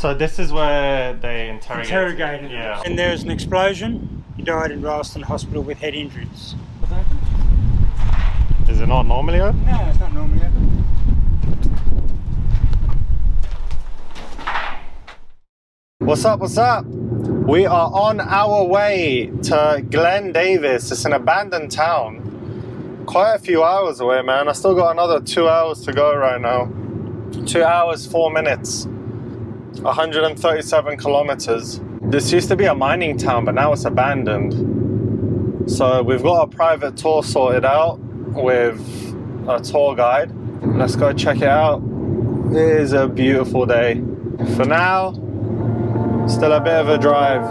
So this is where they interrogated. Yeah. And there was an explosion. He died in Ralston Hospital with head injuries. Is it not normally open? No, it's not normally open. What's up, what's up? We are on our way to Glen Davis. It's an abandoned town. Quite a few hours away, man. I still got another 2 hours to go right now. 2 hours, 4 minutes. 137 kilometers. This used to be a mining town, but now it's abandoned. So we've got a private tour sorted out with a tour guide. Let's go check it out. It is a beautiful day. For now, still a bit of a drive.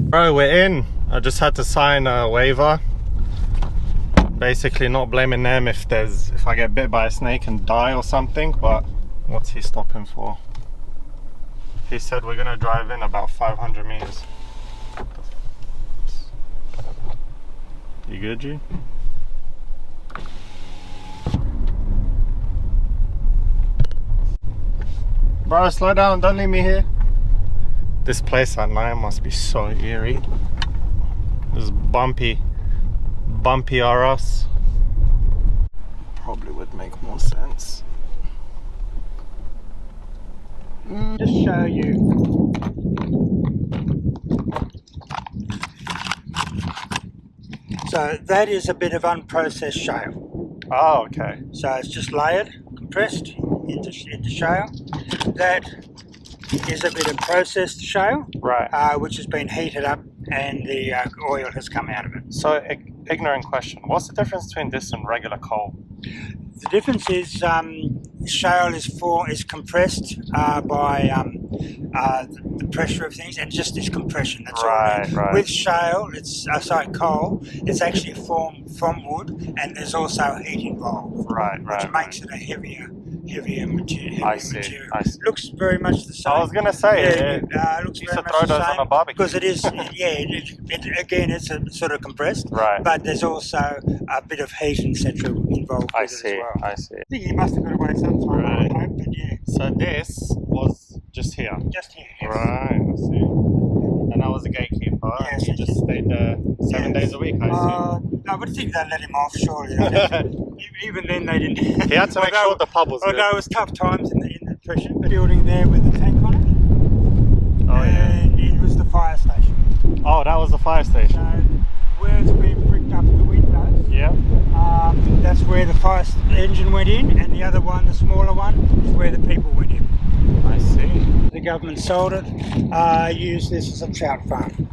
Bro, we're in. I just had to sign a waiver. Basically not blaming them if I get bit by a snake and die or something, but what's he stopping for? He said we're gonna drive in about 500 meters. You good, G? Bro, slow down, don't leave me here. This place at night must be so eerie. This bumpy RS. Probably would make more sense. Just show you. So that is a bit of unprocessed shale. Oh, okay. So it's just layered, compressed into shale. That is a bit of processed shale, right? Which has been heated up and the oil has come out of it. So, ignorant question. What's the difference between this and regular coal? The difference is shale is compressed by the pressure of things, and just this compression. That's right, all. Right. With shale, coal. It's actually formed from wood, and there's also heat involved. Right. Which makes it a heavier material. I see. Looks very much the same. I was gonna say it looks used very to throw much the those same on a barbecue. because it is. Again, it's a sort of compressed. Right. But there's also a bit of heat, etc. involved with it as well. I see. I think he must have got away sometime. Right. I hope, but yeah. So this was just here. Just here. Yes. Right. I see. And I was a gatekeeper. Yes, and he just stayed there 7 days a week. I assume. I would think they'd let him off, surely. Even then, they didn't. He had to make sure the pub was good. Although it was tough times in the pressure. The building there with the tank on it. Oh, and it was the fire station. Oh, that was the fire station. So where it's been bricked up the windows. Yeah. That's where the fire engine went in, and the other one, the smaller one, is where the people went in. I see. The government sold it, used this as a trout farm.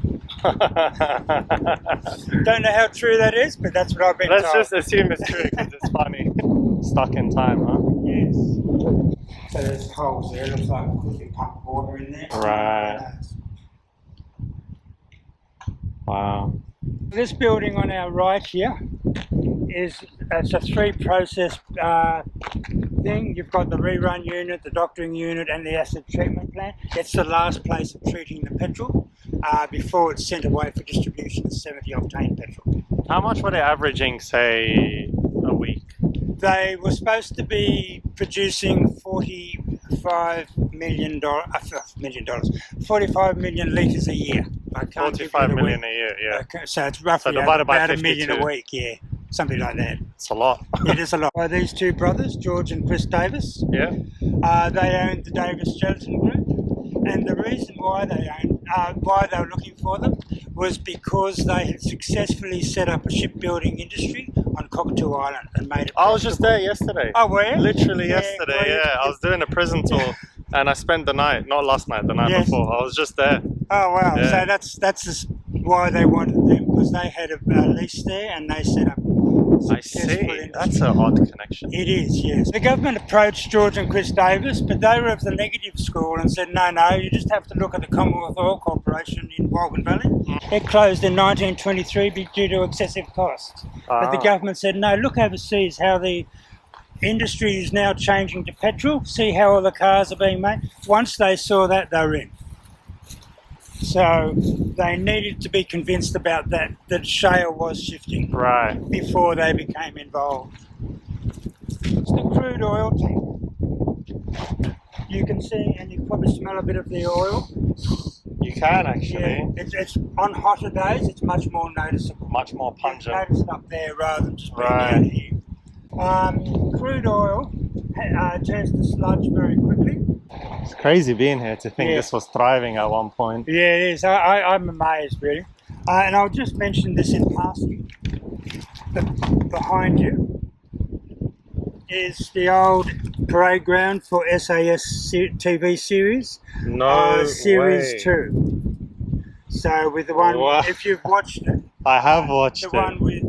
Don't know how true that is, but that's what I've been told. Let's just assume it's true because it's funny. Stuck in time, huh? Yes. So there's holes there. It looks like we can pump water in there. Right. Wow. This building on our right here it's a three-process thing. You've got the rerun unit, the doctoring unit, and the acid treatment plant. It's the last place of treating the petrol before it's sent away for distribution as 70-octane petrol. How much were they averaging, say, a week? They were supposed to be producing $45 million, 45 million litres a year. 45 million a year, yeah. Okay, so it's roughly about a million a week, yeah. Something like that. It's a lot. It is a lot. These two brothers, George and Chris Davis, yeah, they owned the Davis Gelatin Group, and the reason why they were looking for them was because they had successfully set up a shipbuilding industry on Cockatoo Island and made it I was just there yesterday. Oh, were you? Literally yesterday, yeah. I was doing a prison tour and I spent the night, not last night, the night before. I was just there. Oh, wow. Yeah. So that's just why they wanted them, because they had a lease there and they set up. I see. That's an odd connection. It is, yes. The government approached George and Chris Davis, but they were of the negative school and said, no, you just have to look at the Commonwealth Oil Corporation in Walgan Valley. Mm. It closed in 1923 due to excessive costs. But the government said, no, look overseas how the industry is now changing to petrol, see how all the cars are being made. Once they saw that, they were in. So they needed to be convinced about that shale was shifting Right. before they became involved. It's the crude oil tank. You can see, and you probably smell a bit of the oil. You can actually. Yeah, it's on hotter days. It's much more noticeable. Much more You pungent. notice it up there rather than just being Right. down here. Crude oil turns to sludge very quickly. It's crazy being here to think Yeah. this was thriving at one point. Yeah, it is. I'm amazed, really. And I'll just mention this in passing. Behind you is the old parade ground for SAS TV series. No Series way. 2. So with the one, Wow. if you've watched it, I have watched the it. one with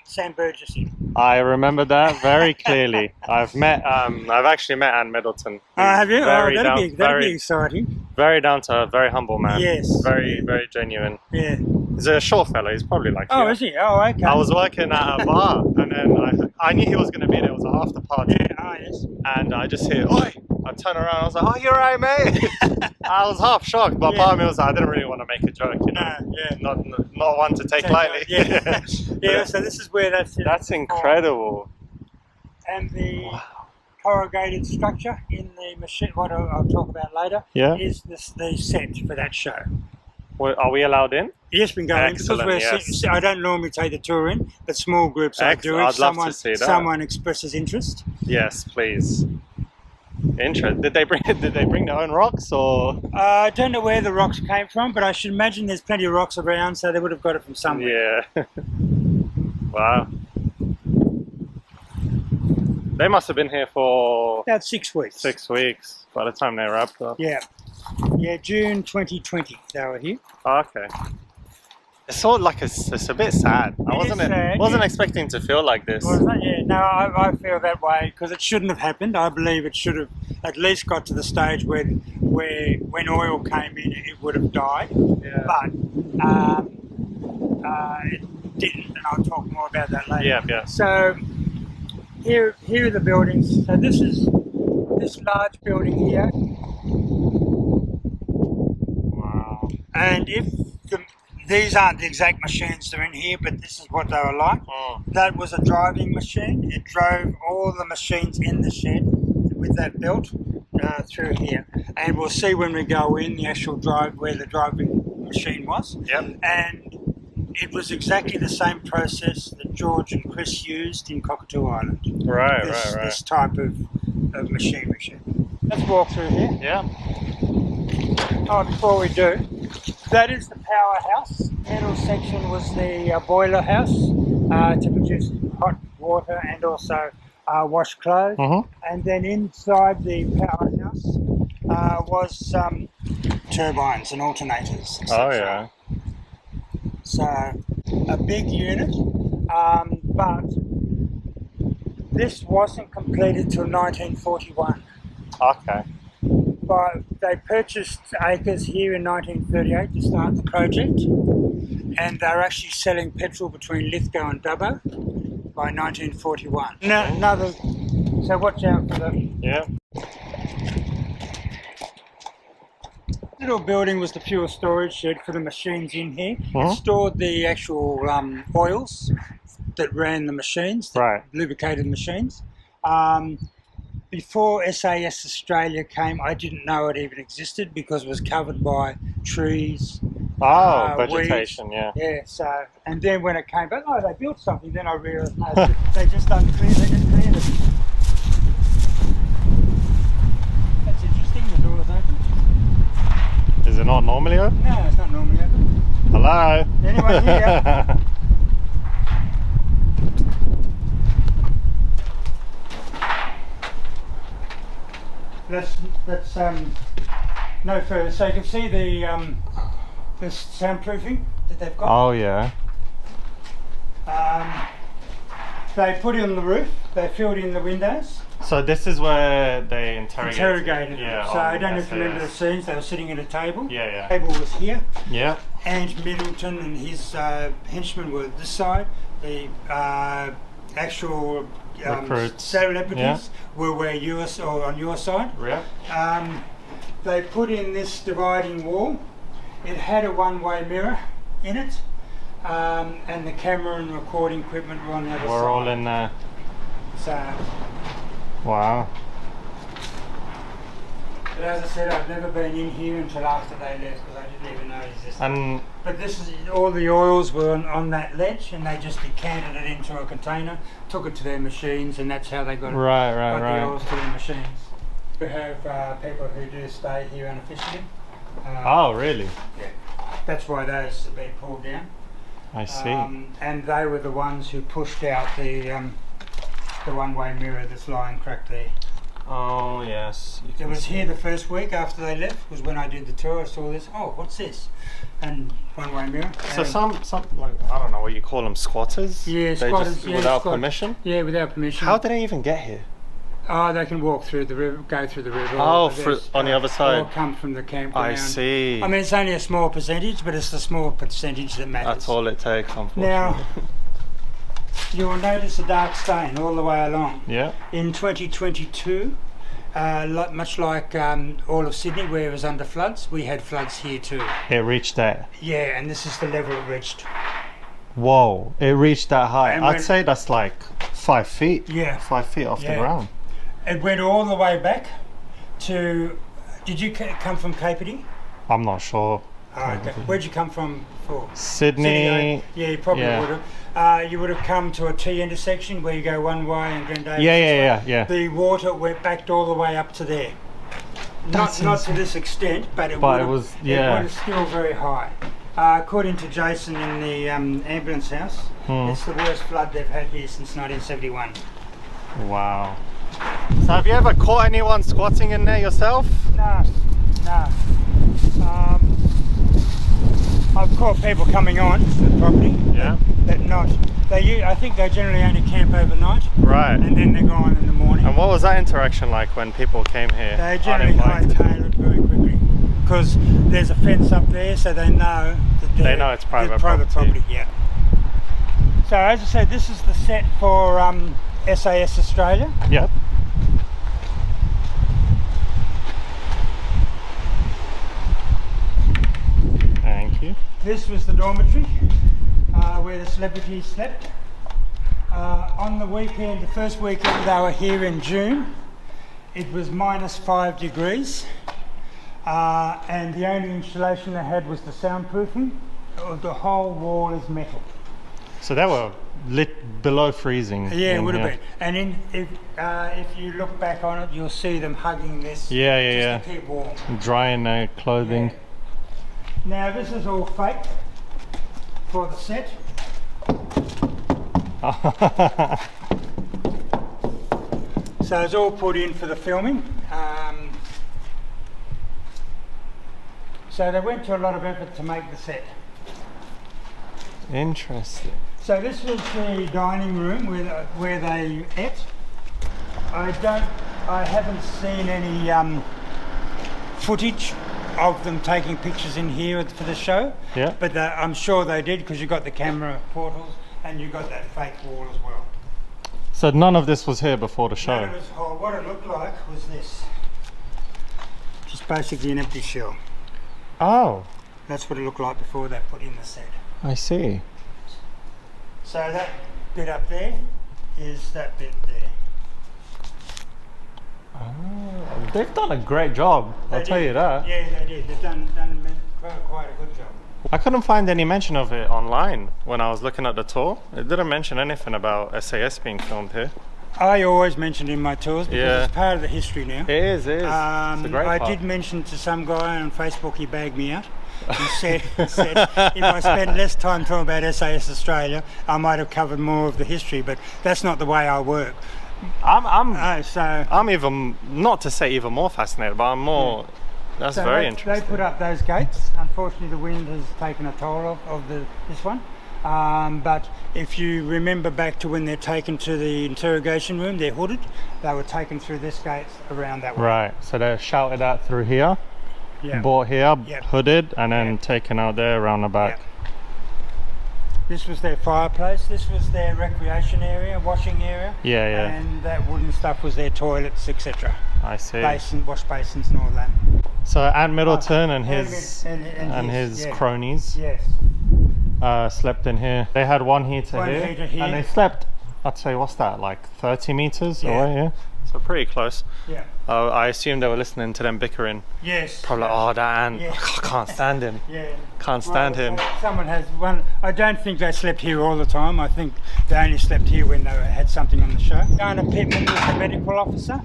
Sam Burgess in. I remember that very clearly. I've actually met Anne Middleton. Have you? Very That'd down, be very, exciting. very down to earth, very humble man. Yes. Very, very genuine. Yeah. He's a short fella. He's probably like Oh, you. is he? Oh, okay. I was working at a bar, and then I knew he was going to be there. It was an after party. Yeah. Oh, yes. And I just hear, oi! I turn around, I was like, oh, you're right, mate. I was half shocked, but Yeah. part of me was like, I didn't really want to make a joke, you know. Yeah. Not one to take lightly. Yeah. Yeah. So this is where that's. That's incredible. And the corrugated structure in the machine, what I'll talk about later, Yeah. is the set for that show. Well, are we allowed in? Yes, been going. Excellent, Because yes. I don't normally take the tour in, but small groups I do. I'd If love to see that. someone expresses interest. Yes, please. Did they bring their own rocks or? I don't know where the rocks came from, but I should imagine there's plenty of rocks around, so they would have got it from somewhere. Yeah. Wow. They must have been here for About 6 weeks. 6 weeks by the time they wrapped up. Yeah. Yeah, June 2020 they were here. Okay. It's sort of like it's a bit sad. I wasn't sad, expecting to feel like this. Well, yeah, no, I feel that way because it shouldn't have happened. I believe it should have at least got to the stage where when oil came in, it would have died. Yeah. But it didn't, and I'll talk more about that later. Yeah, yeah. So here are the buildings. So this is this large building here, Wow. and these aren't the exact machines that are in here, but this is what they were like. Oh. That was a driving machine. It drove all the machines in the shed with that belt through here. And we'll see when we go in the actual drive where the driving machine was. Yep. And it was exactly the same process that George and Chris used in Cockatoo Island. Right. This type of machinery. Let's walk through here. Yeah. Oh, before we do, that is the powerhouse. Middle section was the boiler house to produce hot water and also wash clothes. Mm-hmm. And then inside the powerhouse was turbines and alternators. Oh yeah. So a big unit, but this wasn't completed till 1941. Okay. But they purchased acres here in 1938 to start the project, and they're actually selling petrol between Lithgow and Dubbo by 1941. Another, so watch out for the Yeah. little building was the fuel storage shed for the machines in here. Uh-huh. It stored the actual oils that ran the machines, that Right. lubricated the machines. Before SAS Australia came, I didn't know it even existed because it was covered by trees. Oh, vegetation. Yeah. Yeah, so, and then when it came back, oh, they built something, then I realised, no, they just cleared it. That's interesting, the door's open. Is it not normally open? No, it's not normally open. Hello. Anyone here? That's no further. So you can see the soundproofing that they've got. Oh yeah. They put it on the roof. They filled in the windows. So this is where they Interrogated. Yeah. So I don't know if SAS. you remember the scenes. They were sitting at a table. Yeah, The table was here. yeah. And Middleton and his henchmen were this side. The actual Recruits. celebrities were where you or on your side. Yeah. They put in this dividing wall, It had a one-way mirror in it, and the camera and recording equipment were on the other side. We're all in there. So, Wow. but as I said, I've never been in here until after they left because I didn't even know it existed. And But this is all the oils were on that ledge, and they just decanted it into a container, took it to their machines, and that's how they got the oils to their machines. We have people who do stay here unofficially. Oh, really? Yeah. That's why those have been pulled down. I see. And they were the ones who pushed out the one-way mirror that's lying cracked there. Oh, yes. It was here the first week after they left, was when I did the tour. I saw this. Oh, what's this? And one-way mirror. So some like, I don't know what you call them, squatters? Yeah, They squatters. just, Yeah, without permission? Yeah, without permission. How did they even get here? Oh, they can walk through the river, go through the river. Oh, or on the other side. Or come from the campground. I see. I mean, it's only a small percentage, but it's the small percentage that matters. That's all it takes, unfortunately. Now, you will notice a dark stain all the way along. Yeah. In 2022, much like all of Sydney where it was under floods, we had floods here too. It reached that. Yeah, and this is the level it reached. Whoa, it reached that high. And I'd say that's like 5 feet. Yeah. 5 feet off the Yeah. ground. It went all the way back to... Did you come from Capity? I'm not sure. Oh, okay. Where'd you come from before? Sydney. Yeah, you probably Yeah. would have. You would have come to a T intersection where you go one way and Glen Davis. Yeah. The water went backed all the way up to there. Not to this extent, but it was still very high. According to Jason in the ambulance house, it's the worst flood they've had here since 1971. Wow. So have you ever caught anyone squatting in there yourself? No. I've caught people coming on to the property. Yeah. But not. I think they generally only camp overnight. Right. And then they go on in the morning. And what was that interaction like when people came here? They generally hightail it very quickly because there's a fence up there, so they know that it's private property. Yeah. So as I said, this is the set for SAS Australia. Yep. Thank you. This was the dormitory where the celebrities slept. On the weekend, the first weekend they were here in June, it was -5 degrees, and the only insulation they had was the soundproofing. The whole wall is metal. So they were lit below freezing. Yeah, it would have been. And if you look back on it, you'll see them hugging this Yeah. to keep warm. Drying their clothing. Yeah. Now this is all fake for the set. So it's all put in for the filming. So they went to a lot of effort to make the set. Interesting. So this was the dining room where they ate. I haven't seen any footage of them taking pictures in here for the show. Yeah. But I'm sure they did because you got the camera portals and you got that fake wall as well. So none of this was here before the show? None of this whole, what it looked like was this. Just basically an empty shell. Oh. That's what it looked like before they put in the set. I see. So that bit up there is that bit there. Oh, they've done a great job, I'll tell you that. Yeah, they did. They've done quite a good job. I couldn't find any mention of it online when I was looking at the tour. It didn't mention anything about SAS being filmed here. I always mention in my tours because it's part of the history now. It is. It's a great part. I did mention to some guy on Facebook, he bagged me out. He said if I spent less time talking about SAS Australia, I might have covered more of the history, but that's not the way I work. I'm even, not to say even more fascinated, but I'm more, that's very interesting. They put up those gates. Unfortunately, the wind has taken a toll of this one. But if you remember back to when they're taken to the interrogation room, they're hooded. They were taken through this gate around that way. Right, so they're shouted at through here, brought here, hooded, and then taken out there around the back. This was their fireplace. This was their recreation area, washing area. Yeah. And that wooden stuff was their toilets, etc. I see. wash basins and all that. So Ant Middleton and and his yeah. cronies Yes. slept in here. They had one heater here, and they slept, I'd say, what's that, like 30 meters away, yeah? So pretty close. Yeah. I assume they were listening to them bickering. Yes. Probably like, oh, that ant, Yeah. I can't stand him. Yeah. Can't stand him. Someone has one. I don't think they slept here all the time. I think they only slept here when they had something on the show. Diana Pittman was the medical officer,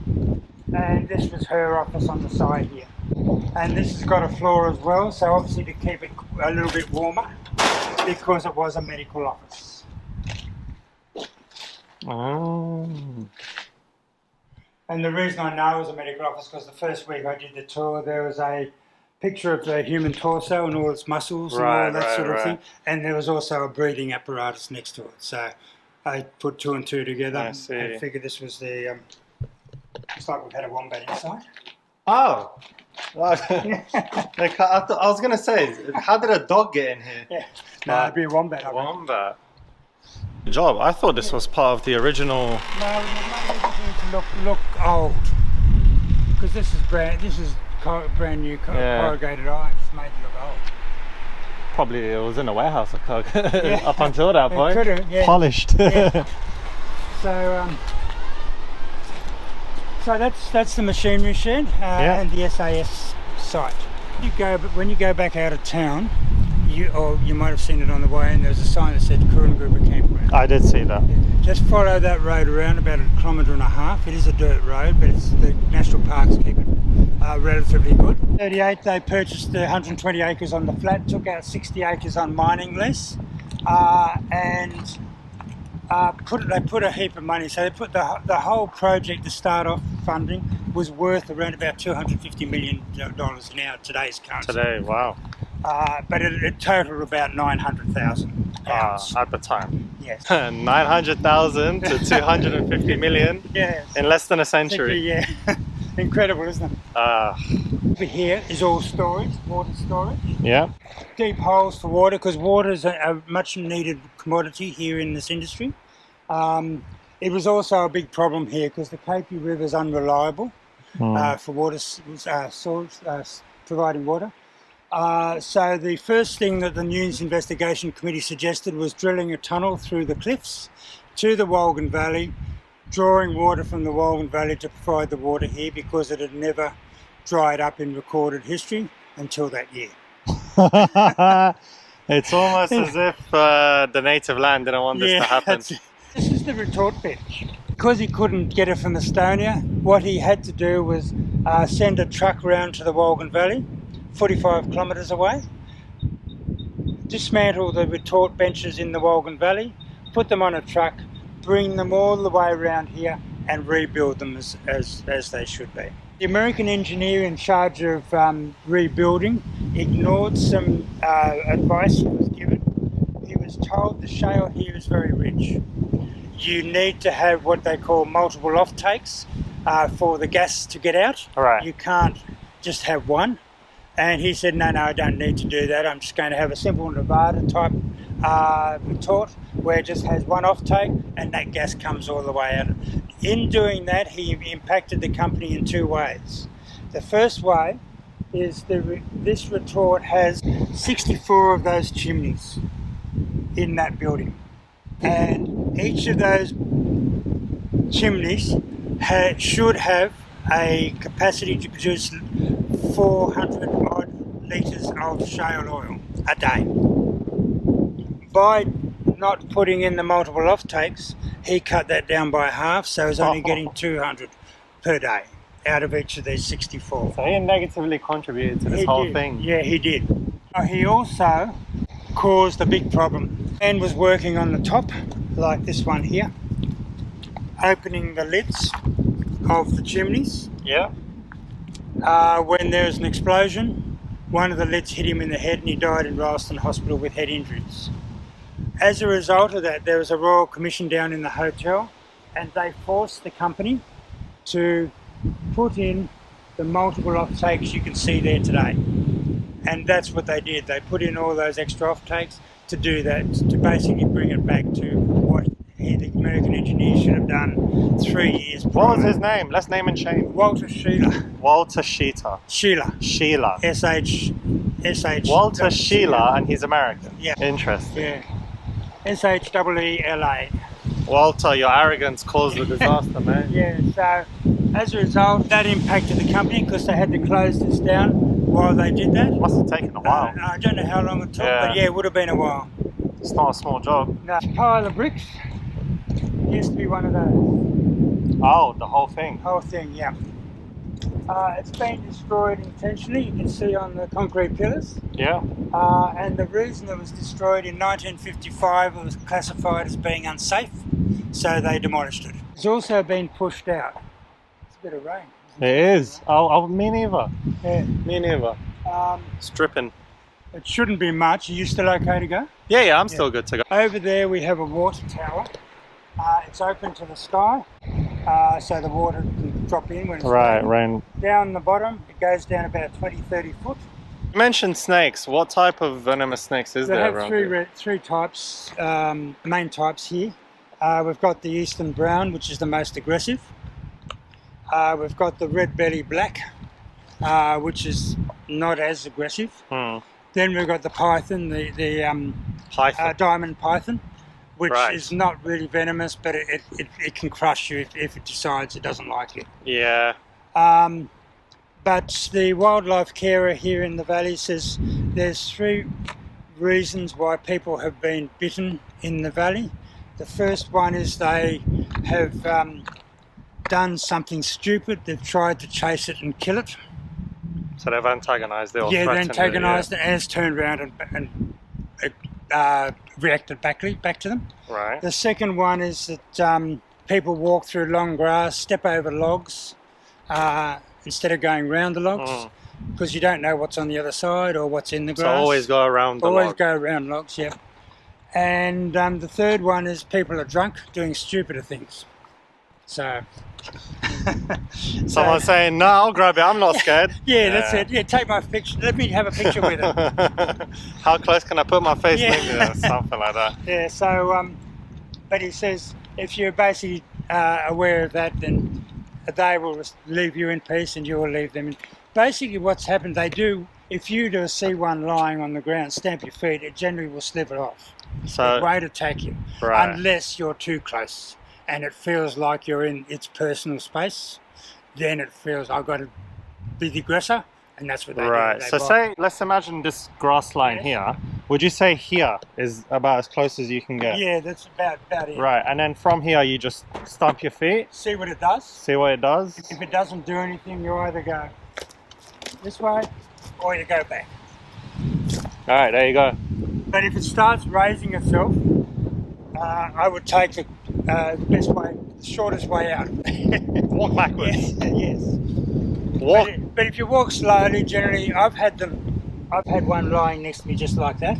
and this was her office on the side here. And this has got a floor as well, so obviously to keep it a little bit warmer, because it was a medical office. Oh. And the reason I know it was a medical office because the first week I did the tour, there was a picture of the human torso and all its muscles and all that sort of thing. And there was also a breathing apparatus next to it. So I put two and two together and figured this was the... Looks like we've had a wombat inside. Oh! Like, I was going to say, how did a dog get in here? Yeah. No, it'd be a wombat. A wombat. Good job. I thought this was part of the original... No, we need to look old. Because this is brand new corrugated iron. It's made to look old. Probably it was in a warehouse up until that point. It could have, yeah. Polished. Yeah. So that's the machinery shed and the SAS site. When you go back out of town, you might have seen it on the way, and there's a sign that said Kurungruba Campground. I did see that. Yeah. Just follow that road around about 1.5 kilometres. It is a dirt road, but the national parks keep it relatively good. In 1938 they purchased the 120 acres on the flat, took out 60 acres on mining lease, and they put a heap of money. So they put the whole project to start off funding was worth around about $250 million in today's currency. Today, wow. But it totaled about 900,000 pounds. At the time. Yes. 900,000 to 250 million Yes. in less than a century. Yeah. Incredible, isn't it? Over here is all storage, water storage. Yeah. Deep holes for water, because water is a much needed commodity here in this industry. It was also a big problem here because the Capey River is unreliable for water providing water. So the first thing that the News Investigation Committee suggested was drilling a tunnel through the cliffs to the Wolgan Valley, drawing water from the Wolgan Valley to provide the water here because it had never dried up in recorded history until that year. It's almost as if the native land didn't want this to happen. This is the retort bench. Because he couldn't get it from Estonia, what he had to do was send a truck round to the Wolgan Valley, 45 kilometres away, dismantle the retort benches in the Wolgan Valley, put them on a truck, bring them all the way around here and rebuild them as they should be. The American engineer in charge of rebuilding ignored some advice he was given. He was told the shale here is very rich. You need to have what they call multiple offtakes for the gas to get out. Right. You can't just have one. And he said, no, I don't need to do that. I'm just going to have a simple Nevada type retort where it just has one offtake and that gas comes all the way out. In doing that, he impacted the company in two ways. The first way is this retort has 64 of those chimneys in that building. And each of those chimneys should have a capacity to produce 400 odd litres of shale oil a day. By not putting in the multiple offtakes, he cut that down by half, so he's only getting 200 per day out of each of these 64. So he negatively contributed to this whole thing. Yeah, he did. He also caused a big problem. And was working on the top, like this one here, opening the lids of the chimneys. Yeah. When there was an explosion, one of the lids hit him in the head and he died in Ralston Hospital with head injuries. As a result of that, there was a Royal Commission down in the hotel and they forced the company to put in the multiple offtakes you can see there today. And that's what they did. They put in all those extra offtakes to do that, to basically bring it back to what the American engineer, should have done 3 years. What was his name? Let's name and shame. Walter Sheila. Walter Sheila. Sheila. Sheila. S-H. Walter Sheila, and he's American. Yeah. Interesting. Yeah. S-H-E-E-L-A. Walter, your arrogance caused the disaster, mate. Yeah, so as a result, that impacted the company because they had to close this down while they did that. Must have taken a while. I don't know how long it took, but yeah, it would have been a while. It's not a small job. No, pile of bricks used to be one of those. Oh, the whole thing. Whole thing, yeah. It's been destroyed intentionally, you can see on the concrete pillars. Yeah. And the reason it was destroyed in 1955, it was classified as being unsafe, so they demolished it. It's also been pushed out. It's a bit of rain. It is. Oh, me neither. Yeah. Me neither. It's dripping. It shouldn't be much. Are you still okay to go? Yeah, I'm still good to go. Over there we have a water tower. It's open to the sky, so the water can drop in when it's raining. Rain. Down the bottom, it goes down about 20-30 foot. You mentioned snakes. What type of venomous snakes is They there have around three, here? three types, main types here. We've got the eastern brown, which is the most aggressive. We've got the red belly black, which is not as aggressive. Then we've got the python, the Python. diamond python, which Right. is not really venomous, but it can crush you if it decides it doesn't like you. Yeah. But the wildlife carer here in the valley says there's 3 reasons why people have been bitten in the valley. The first one is they have done something stupid. They've tried to chase it and kill it. So they've antagonised it or Yeah, they threatened antagonised it and it's turned around and reacted back to them. Right. The second one is that people walk through long grass, step over logs instead of going round the logs because you don't know what's on the other side or what's in the grass. So always go around the Always log. go around logs, yeah. And the third one is people are drunk doing stupider things. So... Someone's saying, no, I'll grab it, I'm not scared. Yeah, that's it. Yeah, take my picture. Let me have a picture with it. How close can I put my face? Yeah. Maybe something like that. Yeah, so, but he says if you're basically aware of that, then they will leave you in peace and you will leave them in. Basically what's happened, they do, if you do see one lying on the ground, stamp your feet, it generally will slip it off. So, It won't attack you, right. unless you're too close and it feels like you're in its personal space. Then it feels, I've got to be the aggressor, and that's what they do. Right. They So bite. say, let's imagine this grass line Yes. here. Would you say here is about as close as you can get? Yeah, that's about it. Right. And then from here, you just stomp your feet, See what it does. see what it does. If it doesn't do anything, you either go this way or you go back. All right, there you go. But if it starts raising itself, I would take the best way, the shortest way out. Walk backwards. Yes. Walk. But if you walk slowly, generally, I've had one lying next to me just like that.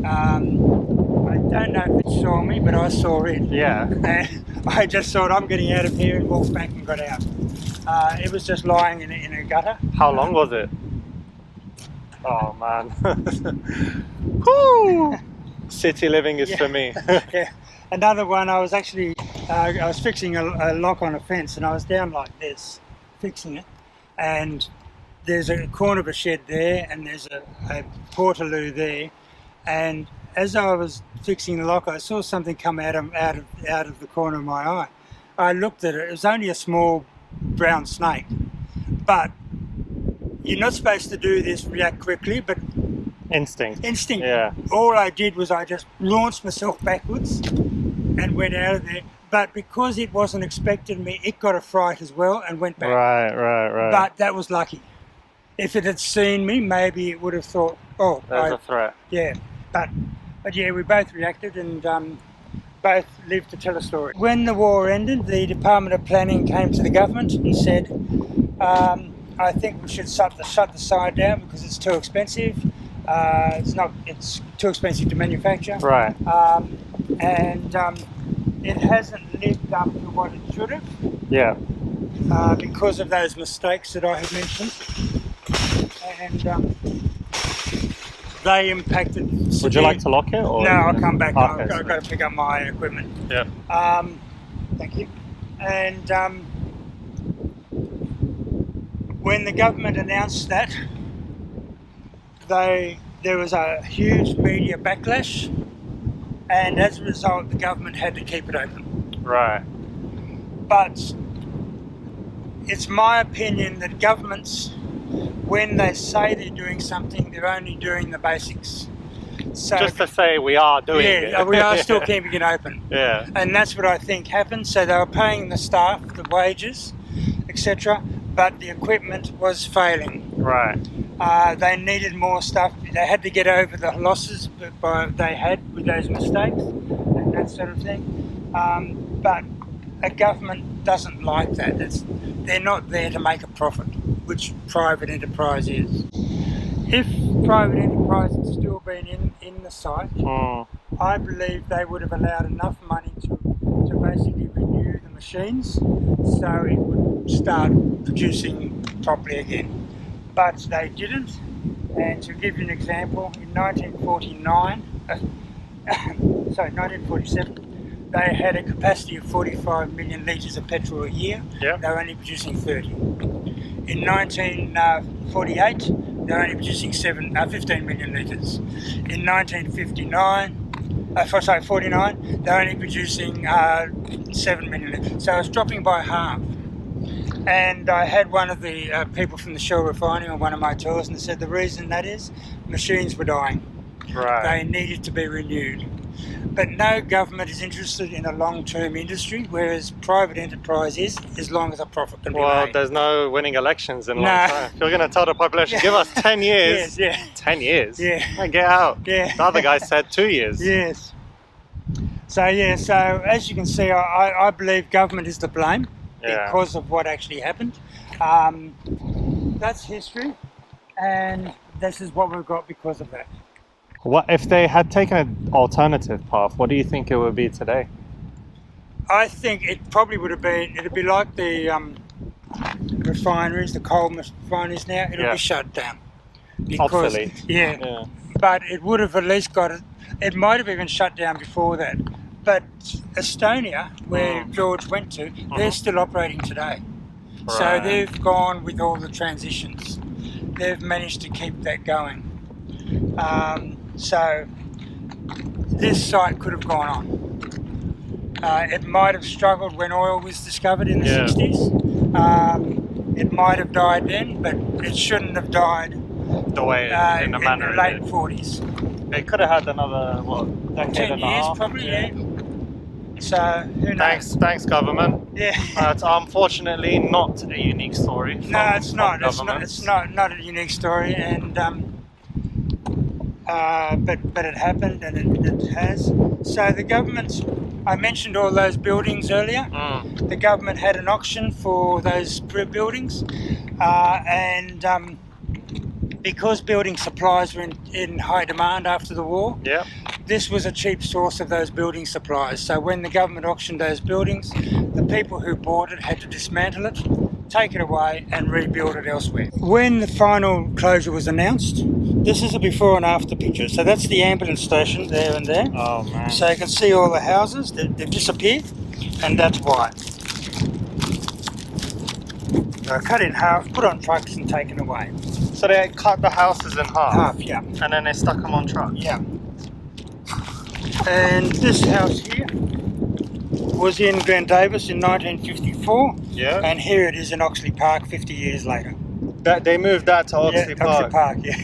I don't know if it saw me, but I saw it. Yeah. And I just thought, I'm getting out of here, and walked back and got out. It was just lying in a gutter. How long was it? Oh man. Woo! City living is for me. Yeah. Another one, I was actually, I was fixing a lock on a fence, and I was down like this, fixing it. And there's a corner of a shed there, and there's a portaloo there. And as I was fixing the lock, I saw something come out of the corner of my eye. I looked at it. It was only a small brown snake, but you're not supposed to do this, react quickly, but Instinct. Yeah. All I did was I just launched myself backwards and went out of there. But because it wasn't expecting me, it got a fright as well and went back. Right. But that was lucky. If it had seen me, maybe it would have thought, oh, There's a threat. yeah. But yeah, we both reacted and both lived to tell a story. When the war ended, the Department of Planning came to the government and said, I think we should shut the side down because it's too expensive. It's too expensive to manufacture. Right. And it hasn't lived up to what it should have. Yeah. Because of those mistakes that I had mentioned. And they impacted. Would you like to lock it? Or no, I'll come back. Okay, I've got to pick up my equipment. Yeah. Thank you. And when the government announced that, there was a huge media backlash, and as a result, the government had to keep it open. Right. But it's my opinion that governments, when they say they're doing something, they're only doing the basics. So, just to say we are doing it. Yeah, we are still keeping it open. Yeah. And that's what I think happened. So they were paying the staff the wages, etc., but the equipment was failing. Right. They needed more stuff. They had to get over the losses they had with those mistakes and that sort of thing. But a government doesn't like that. They're not there to make a profit, which private enterprise is. If private enterprise had still been in the site, I believe they would have allowed enough money to basically renew the machines so it would start producing properly again. But they didn't. And to give you an example, in 1947, they had a capacity of 45 million litres of petrol a year. Yep. They were only producing 30. In 1948, they were only producing 15 million litres. In 49, they were only producing 7 million litres. So it's dropping by half. And I had one of the people from the Shell refining on one of my tours, and they said the reason that is, machines were dying. Right. They needed to be renewed. But no government is interested in a long-term industry, whereas private enterprise is, as long as a profit can be made. Well, there's no winning elections in a long time. If you're going to tell the population, give us 10 years. Yes, yeah. 10 years? Yeah. And get out. Yeah. The other guy said 2 years. Yes. So as you can see, I believe government is to blame because of what actually happened. That's history, and this is what we've got because of that. What if they had taken an alternative path? What do you think it would be today? I think it probably would have been. It'd be like the refineries, the coal refineries now. It'll be shut down because obsolete. Yeah. But it would have at least got it. It might have even shut down before that. But Estonia, where George went to, they're still operating today. Right. So they've gone with all the transitions. They've managed to keep that going. So this site could have gone on. It might have struggled when oil was discovered in the 60s. It might have died then, but it shouldn't have died the way in the manner in the late 40s. They could have had another, decade 10 and a years half. Probably, yeah. So who knows? Thanks, government. Yeah. It's unfortunately not a unique story. No, it's not. It's not a unique story, and but it happened, and it has. So the government, I mentioned all those buildings earlier. The government had an auction for those buildings, and because building supplies were in high demand after the war. Yeah. This was a cheap source of those building supplies. So when the government auctioned those buildings, the people who bought it had to dismantle it, take it away and rebuild it elsewhere. When the final closure was announced, this is a before and after picture. So that's the ambulance station there and there. Oh man. So you can see all the houses, they've disappeared, and that's why. They're cut in half, put on trucks and taken away. So they cut the houses in half? Half, yeah. And then they stuck them on trucks? Yeah. And this house here was in Glen Davis in 1954. Yeah. And here it is in Oxley Park 50 years later. They moved that to Oxley Park? Oxley Park, yeah.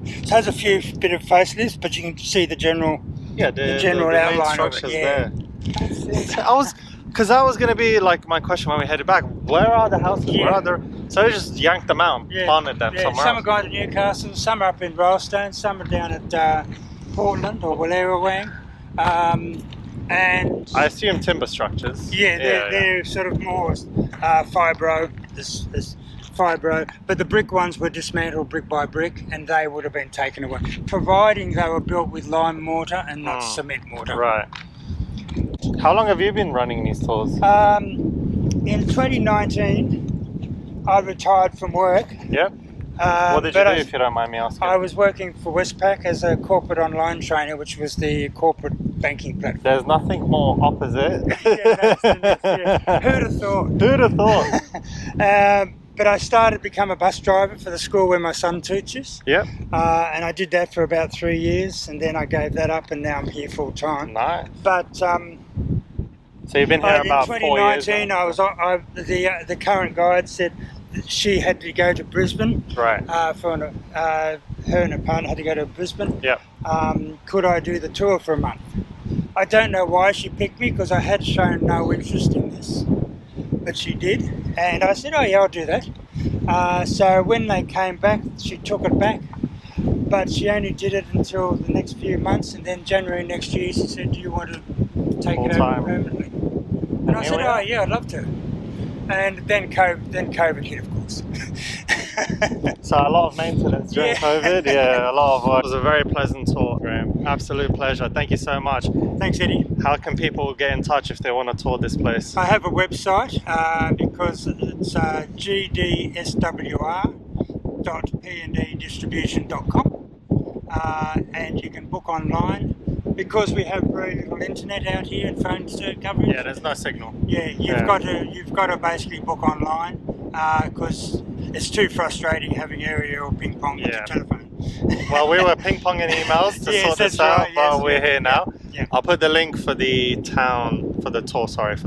It has a few bit of facelifts, but you can see the general outline of it. Yeah. Because that was going to be like my question when we headed back. Where are the houses? Yeah. Where are the... So they just yanked them out and planted them somewhere Some else. are going to Newcastle, some are up in Rylstone, some are down at Portland or Wallerawang. And I assume timber structures. They're sort of more fibro, but the brick ones were dismantled brick by brick, and they would have been taken away, providing they were built with lime mortar and not cement mortar. Right. How long have you been running these tours? In 2019, I retired from work. Yep. What did you but do, if you don't mind me asking? I was working for Westpac as a corporate online trainer, which was the corporate banking platform. There's nothing more opposite. Yeah, that's the next, yeah. Who'd have thought? Who'd have thought? But I started to become a bus driver for the school where my son teaches. Yep. And I did that for about 3 years, and then I gave that up, and now I'm here full time. Nice. But so you've been here about 4 years. In 2019, the current guide said that she had to go to Brisbane. Right. Her and her partner had to go to Brisbane. Yep. Could I do the tour for a month? I don't know why she picked me, because I had shown no interest in this, but she did, and I said, oh yeah, I'll do that. So when they came back, she took it back, but she only did it until the next few months, and then January next year she said, do you want to take it over permanently? And I said, oh yeah, I'd love to. And then COVID hit, of course. So a lot of maintenance during COVID. Yeah, a lot of work. It was a very pleasant tour, Graeme. Absolute pleasure. Thank you so much. Thanks, Eddie. How can people get in touch if they want to tour this place? I have a website because it's gdswr.pnddistribution.com, and you can book online. Because we have very little internet out here and phone coverage. Yeah, there's no signal. Yeah, you've got to basically book online because it's too frustrating having aerial ping pong with the telephone. Well, we were ping ponging emails to sort this out, but we're here now. Yeah. I'll put the link for the for the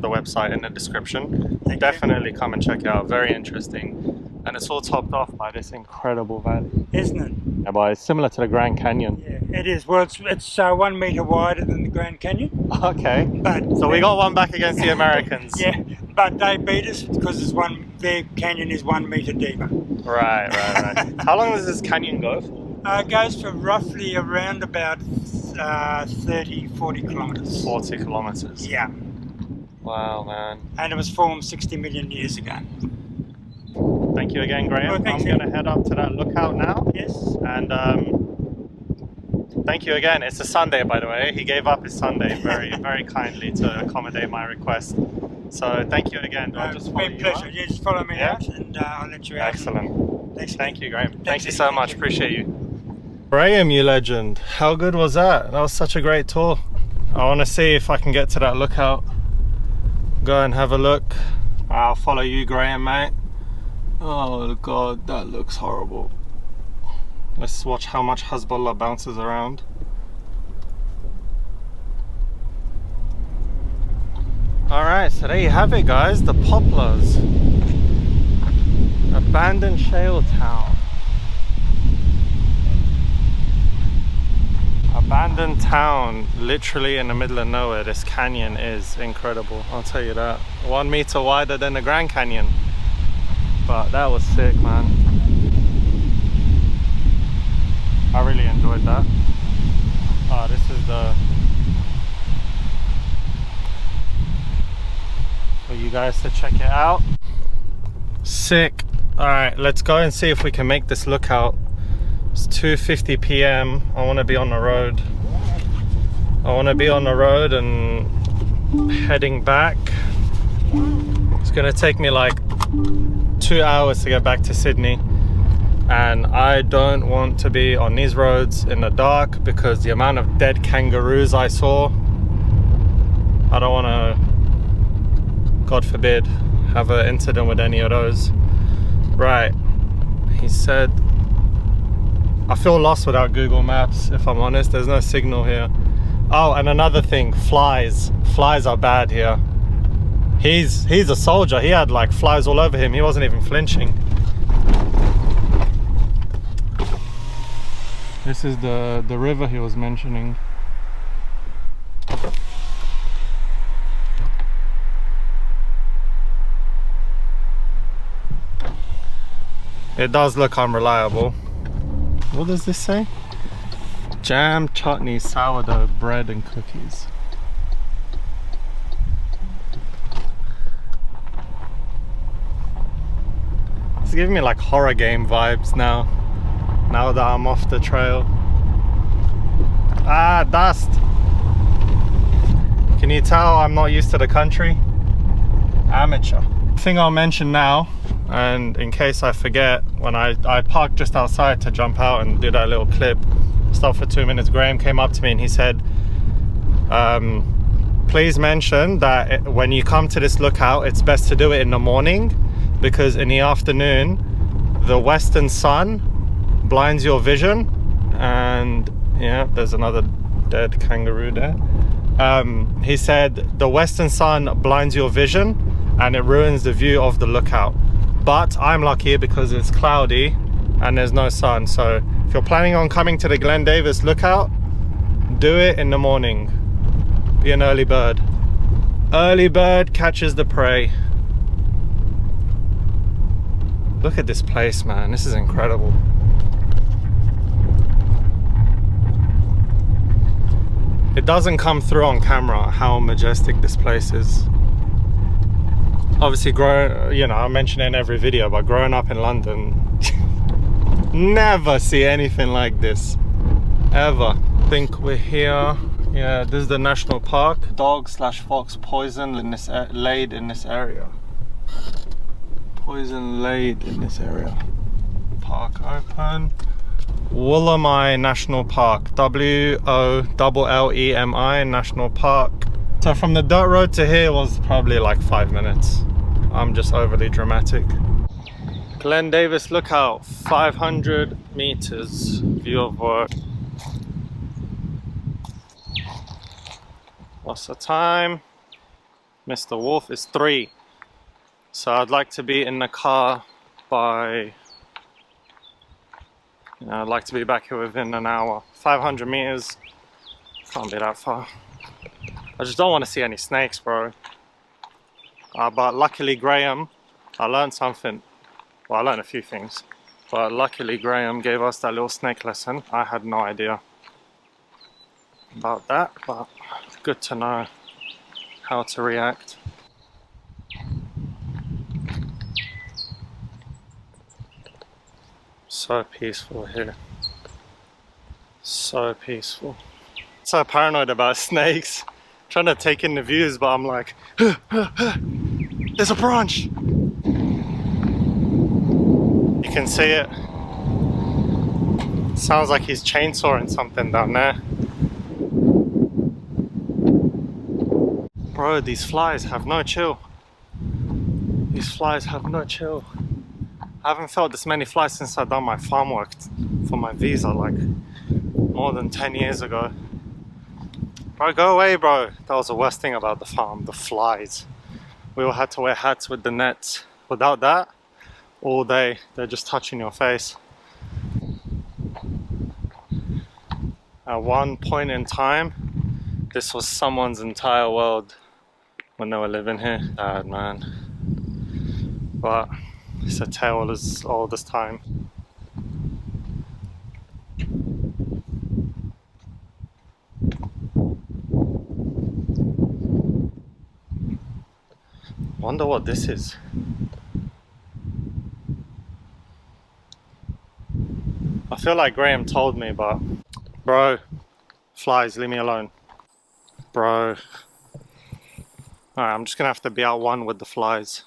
website in the description. Definitely come and check it out. Very interesting. And it's all topped off by this incredible valley. Isn't it? Yeah, but it's similar to the Grand Canyon. Yeah, it is. Well, it's 1 metre wider than the Grand Canyon. Okay. So we got one back against the Americans. Yeah, but they beat us because their canyon is 1 metre deeper. Right. How long does this canyon go for? It goes for roughly around about 30, 40 kilometres. 40 kilometres. Yeah. Wow, man. And it was formed 60 million years ago. Thank you again, Graeme. Well, I'm going to head up to that lookout now. Yes. And thank you again. It's a Sunday, by the way. He gave up his Sunday very, very kindly to accommodate my request. So thank you again. I'll just follow you. Pleasure. You just follow me out, and I'll let you out. Excellent. Thank you, Graeme. Thank you so so much. Appreciate you. Graeme, you legend. How good was that? That was such a great tour. I want to see if I can get to that lookout. Go and have a look. I'll follow you, Graeme, mate. Oh god, that looks horrible. Let's watch how much Hezbollah bounces around. Alright, so there you have it, guys. The Poplars. Abandoned shale town. Abandoned town, literally in the middle of nowhere. This canyon is incredible, I'll tell you that. 1 meter wider than the Grand Canyon. But that was sick, man. I really enjoyed that. This is for you guys to check it out. Sick. Alright, let's go and see if we can make this lookout. It's 2:50 p.m. I want to be on the road. And heading back. It's gonna take me like 2 hours to get back to Sydney, and I don't want to be on these roads in the dark because the amount of dead kangaroos I saw, I don't want to, God forbid, have an incident with any of those. Right, he said, I feel lost without Google Maps, if I'm honest. There's no signal here. Oh, and another thing, flies are bad here. He's a soldier. He had like flies all over him. He wasn't even flinching. This is the river he was mentioning. It does look unreliable. What does this say? Jam, chutney, sourdough, bread and cookies. It's giving me like horror game vibes now that I'm off the trail. Ah, dust. Can you tell I'm not used to the country? Amateur. Thing I'll mention now, and in case I forget, when I parked just outside to jump out and do that little clip, stopped for 2 minutes, Graeme came up to me and he said, please mention that when you come to this lookout, it's best to do it in the morning, because in the afternoon the western sun blinds your vision. And yeah, there's another dead kangaroo there. He said the western sun blinds your vision and it ruins the view of the lookout. But I'm lucky because it's cloudy and there's no sun. So if you're planning on coming to the Glen Davis lookout, do it in the morning. Be an early bird. Early bird catches the prey. Look at this place, man. This is incredible. It doesn't come through on camera how majestic this place is. Obviously, I mention it in every video, but growing up in London, never see anything like this, ever. I think we're here. Yeah, this is the national park. Dog/fox poison laid in this area. Poison laid in this area. Park open. Wollemi National Park. WOLLEMI National Park. So from the dirt road to here was probably like 5 minutes. I'm just overly dramatic. Glen Davis lookout, 500 meters. View of work. What's the time? Mr. Wolf is 3. So I'd like to be in the car by, I'd like to be back here within an hour. 500 meters, can't be that far. I just don't want to see any snakes, bro. But luckily Graeme, I learned something. Well, I learned a few things. But luckily Graeme gave us that little snake lesson. I had no idea about that, but good to know how to react. So peaceful here. So peaceful. So paranoid about snakes. Trying to take in the views, but I'm like, there's a branch. You can see it. Sounds like he's chainsawing something down there. Bro, these flies have no chill. These flies have no chill. I haven't felt this many flies since I've done my farm work for my visa, like more than 10 years ago. Bro, go away, bro. That was the worst thing about the farm, the flies. We all had to wear hats with the nets. Without that, all day, they're just touching your face. At one point in time, this was someone's entire world when they were living here. Bad, man. But it's a tale as old as time. Wonder what this is. I feel like Graeme told me, but bro, flies, leave me alone. Bro. Alright, I'm just gonna have to be out one with the flies.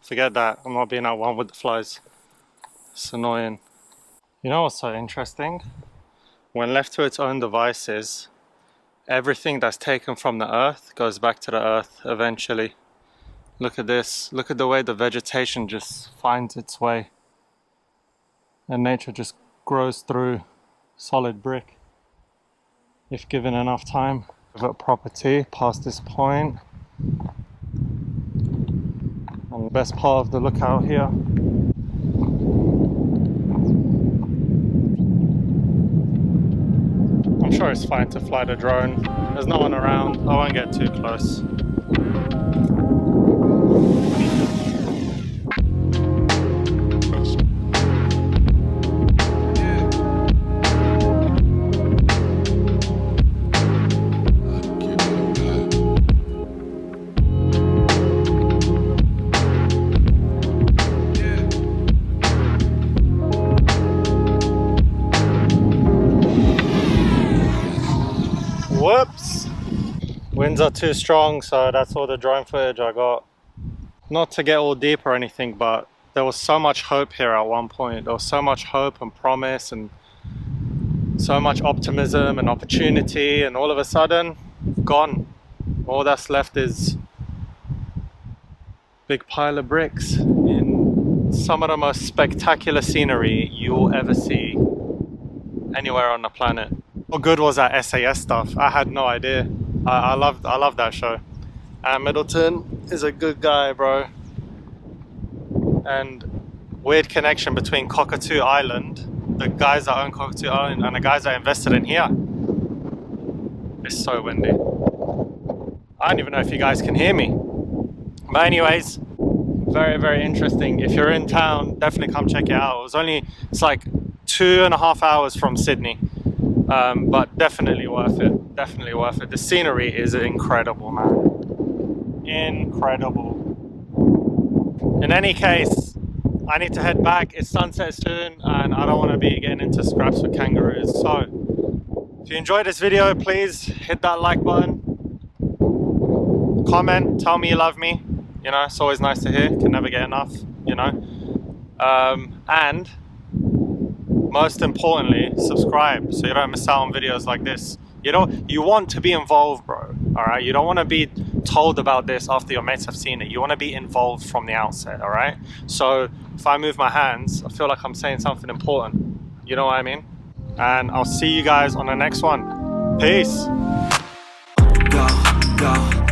Forget that. I'm not being out one with the flies. It's annoying. You know what's so interesting? When left to its own devices, everything that's taken from the earth goes back to the earth eventually. Look at this. Look at the way the vegetation just finds its way. And nature just grows through solid brick if given enough time. Private property past this point. And the best part of the lookout here. I'm sure it's fine to fly the drone. There's no one around. I won't get too close. Whoops! Winds are too strong, so that's all the drone footage I got. Not to get all deep or anything, but there was so much hope here at one point. There was so much hope and promise and so much optimism and opportunity, and all of a sudden, gone. All that's left is big pile of bricks in some of the most spectacular scenery you will ever see anywhere on the planet. How good was that SAS stuff? I had no idea. I love that show. And Middleton is a good guy, bro. And weird connection between Cockatoo Island, the guys that own Cockatoo Island, and the guys that invested in here. It's so windy. I don't even know if you guys can hear me. But anyways, very, very interesting. If you're in town, definitely come check it out. It's like 2.5 hours from Sydney. But definitely worth it. Definitely worth it. The scenery is incredible, man. Incredible. In any case, I need to head back. It's sunset soon, and I don't want to be getting into scraps with kangaroos. So, if you enjoyed this video, please hit that like button. Comment, tell me you love me. You know, it's always nice to hear. Can never get enough, you know. And most importantly, subscribe so you don't miss out on videos like this. You want to be involved, bro. All right, you don't want to be told about this after your mates have seen it. You want to be involved from the outset. All right. So if I move my hands, I feel like I'm saying something important. You know what I mean? And I'll see you guys on the next one. Peace. Go, go.